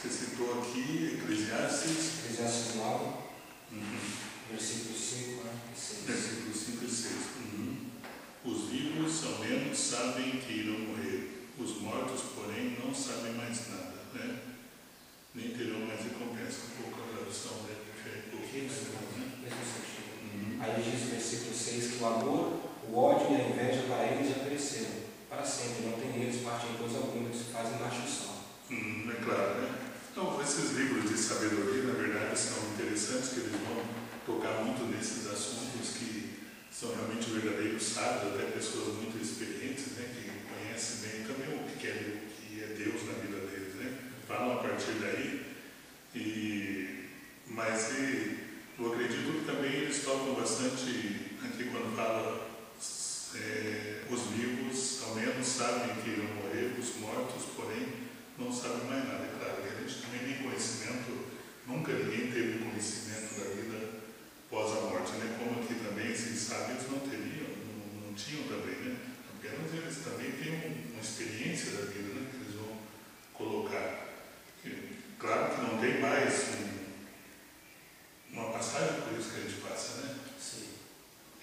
Você citou aqui Eclesiastes. Eclesiastes 9, versículos 5 e 6. Versículos 5 e 6. Os vivos ao menos sabem que irão morrer. Os mortos, porém, não sabem mais nada, né? Nem terão mais recompensa. Um pouco a tradução deve diferir um pouquinho, Mesmo sentido. Aí diz no versículo 6 que o amor, o ódio e a inveja para eles já pereceram para sempre. Não tem neles parte em coisa alguma que se fazem marcha só. É claro, né? Então, esses livros de sabedoria, na verdade, são interessantes, que eles vão tocar muito nesses assuntos que são realmente verdadeiros sábios, até pessoas muito experientes, né, que conhecem bem também o que é Deus na vida deles, né? Falam a partir daí, mas eu acredito que também eles tocam bastante aqui quando fala os vivos ao menos sabem que irão morrer, os mortos, porém, não sabem mais nada. É claro que a gente também tem conhecimento, nunca ninguém teve conhecimento da vida pós a morte, né? Como aqui também esses sábios não teriam, não tinham também, né? Apenas eles também têm uma experiência da vida, né? Que eles vão colocar. Claro que não tem mais uma passagem por isso que a gente passa, né? Sim.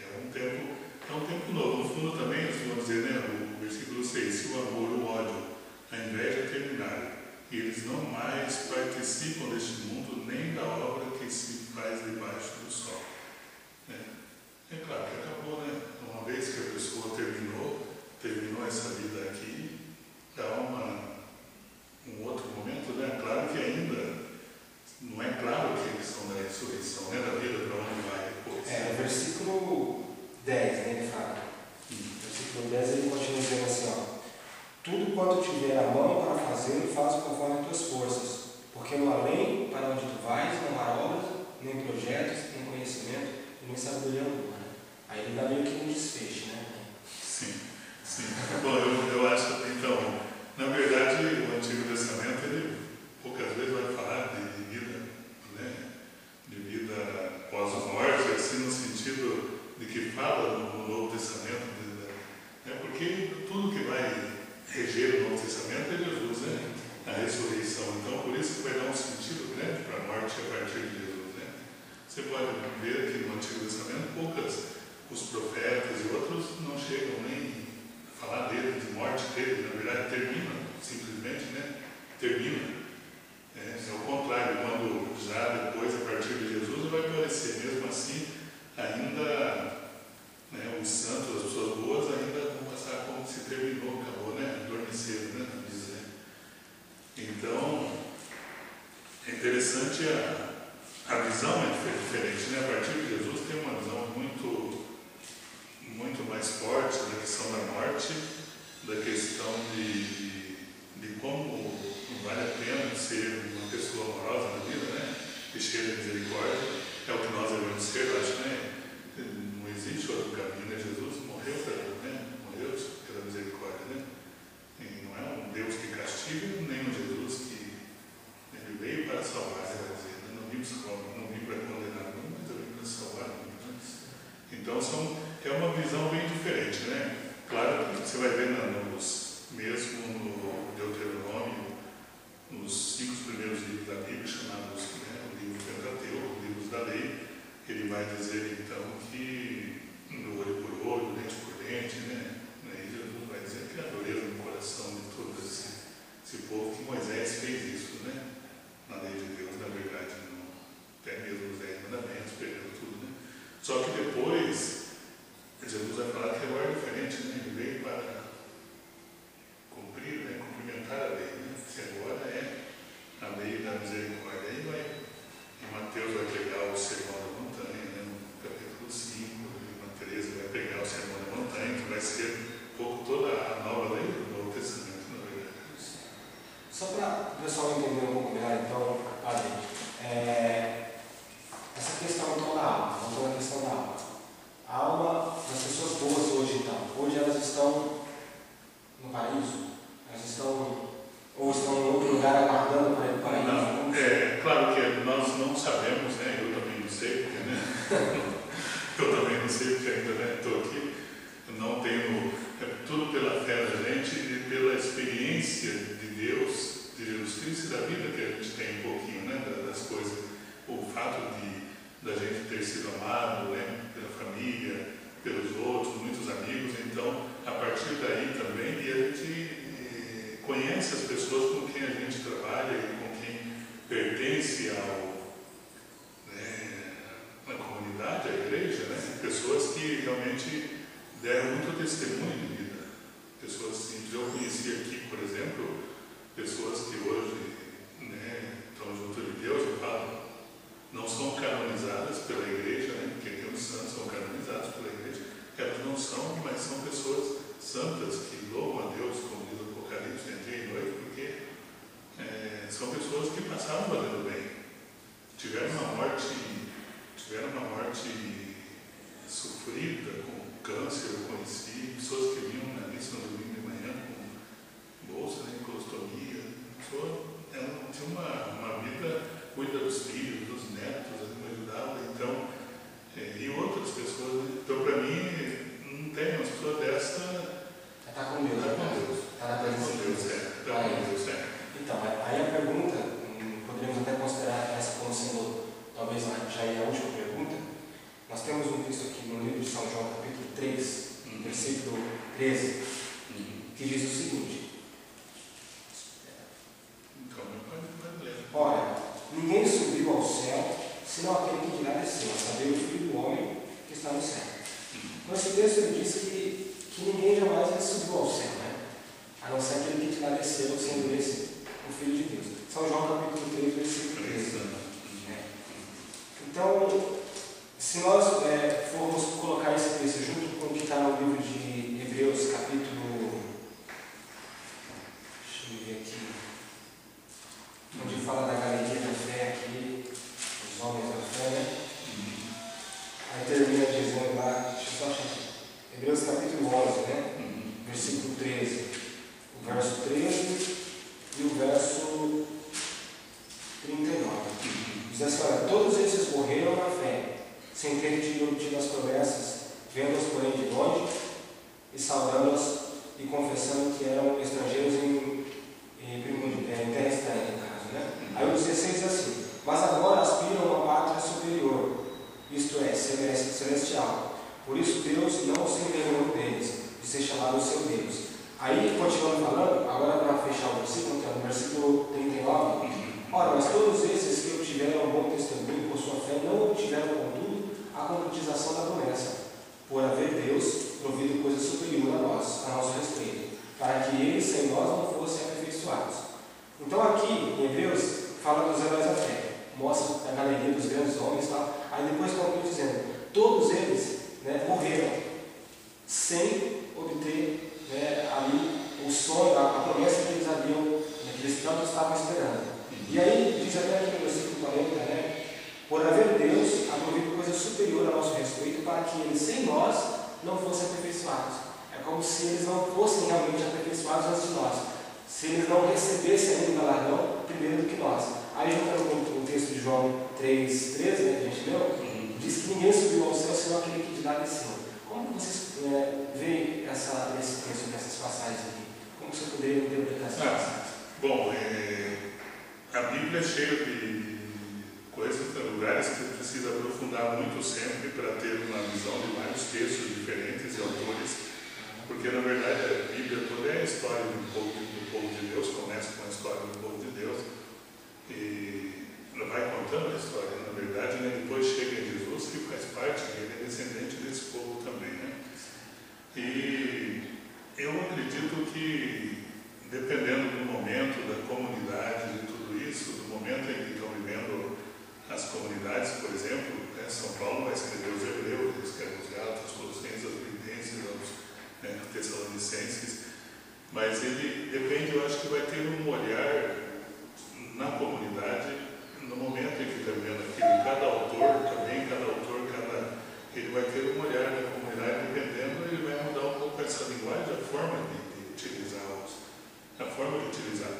É um tempo novo. No fundo também, eles vão dizer, né? O versículo 6, se o amor, o ódio, a inveja terminaram, e eles não mais participam deste mundo, nem da obra que se faz debaixo do sol. É claro que acabou, né? Uma vez que a pessoa terminou essa vida aqui, há um outro momento, né? Claro que ainda não é claro que eles são da ressurreição, né? Da vida para onde vai depois. No versículo 10, né, ele fala. Versículo 10 ele continua dizendo assim, ó. Tudo quanto tiver a mão para fazer, faz conforme as tuas forças, porque no além, para onde tu vais, não há obras, nem projetos, nem conhecimento, nem sabedoria alguma. Aí ele dá meio que um desfecho, né? Sim. Bom, eu acho, então, na verdade, o Antigo Testamento, ele poucas vezes vai falar de vida, né? De vida após a morte, assim, no sentido de que fala no Novo Testamento, porque tudo que vai reger o Novo Testamento é Jesus, né? A ressurreição. Então, por isso que vai dar um sentido grande para a morte a partir de Jesus, né? Você pode ver que no Antigo Testamento, os profetas e outros não chegam nem a falar dele, de morte dele, na verdade termina, simplesmente, né? Termina. É o contrário, quando já depois, a partir de Jesus, vai aparecer, mesmo assim, ainda, né, os santos, as pessoas boas, ainda vão passar como se terminou, acabou, né? Adormeceram, né? Então, é interessante a visão é diferente, né? A partir de Jesus tem uma visão muito mais forte da questão da morte, da questão de como vale a pena ser uma pessoa amorosa na vida, né? Que cheia de misericórdia, é o que nós devemos ser, eu acho, né? Não existe outro caminho, né? Jesus morreu pela misericórdia, né? E não é um Deus que castiga, nem um Jesus que ele veio para salvar, você vai dizer, não vim para condenar, mas eu vim para salvar. Então é uma visão bem diferente, né? Claro que você vai ver mesmo no Deuteronômio, nos 5 primeiros livros da Bíblia, chamados o livro Pentateuco, livros da lei, ele vai dizer então que no olho por olho, dente por dente, né? E Jesus vai dizer que a dureza no coração de todo esse povo, que Moisés fez isso, né? Na lei de Deus, na verdade, até mesmo os 10 mandamentos, perdeu tudo, né? Só que depois, Jesus vai falar que agora é diferente, né? Ele veio para cumprir, né? Cumprimentar a lei, né? Que agora é a lei da misericórdia. Aí em Mateus vai pegar o sermão da montanha, né? No capítulo 5, na 13 vai pegar o sermão da montanha, que vai ser um pouco toda a nova lei do Novo Testamento, na verdade. Só para o pessoal entender um pouco melhor, então, padre, essa questão então da alma, voltando à questão da alma. A alma das pessoas boas hoje, então, hoje elas estão no paraíso? Elas estão, ou estão em outro lugar aguardando para ir para o paraíso? Não, claro que nós não sabemos, né? Eu também não sei, porque, né? Eu também não sei, porque ainda estou aqui. Eu não tenho, tudo pela fé da gente e pela experiência de Deus, de Jesus Cristo e da vida que a gente fato da gente ter sido amado, né, pela família, pelos outros, muitos amigos. Então, a partir daí também, e a gente conhece as pessoas com quem a gente trabalha e com quem pertence à comunidade, à igreja, né? Pessoas que realmente deram muito testemunho de vida. Pessoas simples. Eu conheci aqui, por exemplo, pessoas que hoje, né, estão junto de Deus, eu falo, não são canonizadas pela igreja, né? Porque tem os santos são canonizados pela igreja. Elas não são, mas são pessoas santas que louvam a Deus, como diz o Apocalipse, entre dia e noite, porque são pessoas que passaram fazendo bem. Tiveram uma morte sofrida, com câncer, eu conheci, pessoas que vinham na missa no domingo de manhã com bolsa, né, colostomia. Ela tinha uma vida, cuida dos filhos, dos netos, ajudava, então, e outras pessoas. Né? Então, para mim, não tem uma pessoa dessa. Está com Deus. Está com Deus. Está na presença de Deus. Está com Deus, Então, aí a pergunta, poderíamos até considerar essa como sendo, talvez já é a última pergunta. Nós temos um texto aqui no livro de São João, capítulo 3, versículo 13, que diz o seguinte: Ora, ninguém subiu ao céu, senão aquele que de lá desceu, a saber, o Filho do Homem que está no céu. Então, esse texto ele diz que ninguém jamais subiu ao céu, né? A não ser aquele que de lá desceu, sendo esse o Filho de Deus. São João capítulo 3, versículo 13. Então, se nós formos colocar esse texto junto com o que está no livro de Hebreus, capítulo. Deixa eu ver aqui. Onde fala da galeria da fé aqui, os homens da fé, né? Aí termina dizendo lá, deixa eu só achar aqui. Hebreus capítulo 11, né? Versículo 13. O verso 13 e o verso 39. Diz assim: olha, todos esses morreram na fé, sem ter tido as promessas, vendo-as porém de longe e saudando-as e confessando que eram estrangeiros em terra estranha, no caso, né? Aí o 16 diz assim: mas agora aspiram a uma pátria superior, isto é, celestial. Por isso Deus não se envergonhou deles, de ser chamado o seu Deus. Aí, continuando falando, agora para fechar o versículo, que é no versículo 39, ora, mas todos esses que obtiveram um bom testemunho por sua fé não obtiveram, contudo, a concretização da promessa, por haver Deus provido coisa superior a nosso respeito, para que eles sem nós não fossem aperfeiçoados. Então aqui, em Hebreus, fala dos heróis da fé, mostra a galeria dos grandes homens e tal. Aí depois conclui dizendo, todos eles, né, morreram sem obter, né, ali o sonho, a promessa que eles haviam, né, que eles tanto estavam esperando. E aí diz até aqui no versículo 40, né, por haver Deus provido coisa superior a nosso respeito, para que eles sem nós não fossem aperfeiçoados. É como se eles não fossem realmente aperfeiçoados antes de nós, se eles não recebessem ainda o galardão primeiro do que nós. Aí juntando com o texto de João 3,13, né, que a gente leu, diz que ninguém subiu ao céu senão aquele que de lá desceu. Como vocês veem esse texto, essas passagens aqui? Como você poderia interpretar essas passagens? Bom, a Bíblia é cheia de coisas, lugares que precisa aprofundar muito sempre para ter uma visão de vários textos diferentes e autores, porque na verdade a Bíblia toda é a história do povo de Deus, começa com a história do povo de Deus e ela vai contando a história, na verdade, né? Depois chega em Jesus que faz parte, ele é descendente desse povo também, né? E eu acredito que dependendo do momento, da comunidade, de tudo isso, do momento em que estão vivendo as comunidades, por exemplo, né, São Paulo vai escrever os Hebreus, ele escreve os Gálatas, os Colossenses, os Filipenses, os Tessalonicenses, mas ele depende, eu acho que vai ter um olhar na comunidade, no momento em que está vendo aquilo. Cada autor também, ele vai ter um olhar na comunidade, dependendo, ele vai mudar um pouco essa linguagem, a forma de utilizar.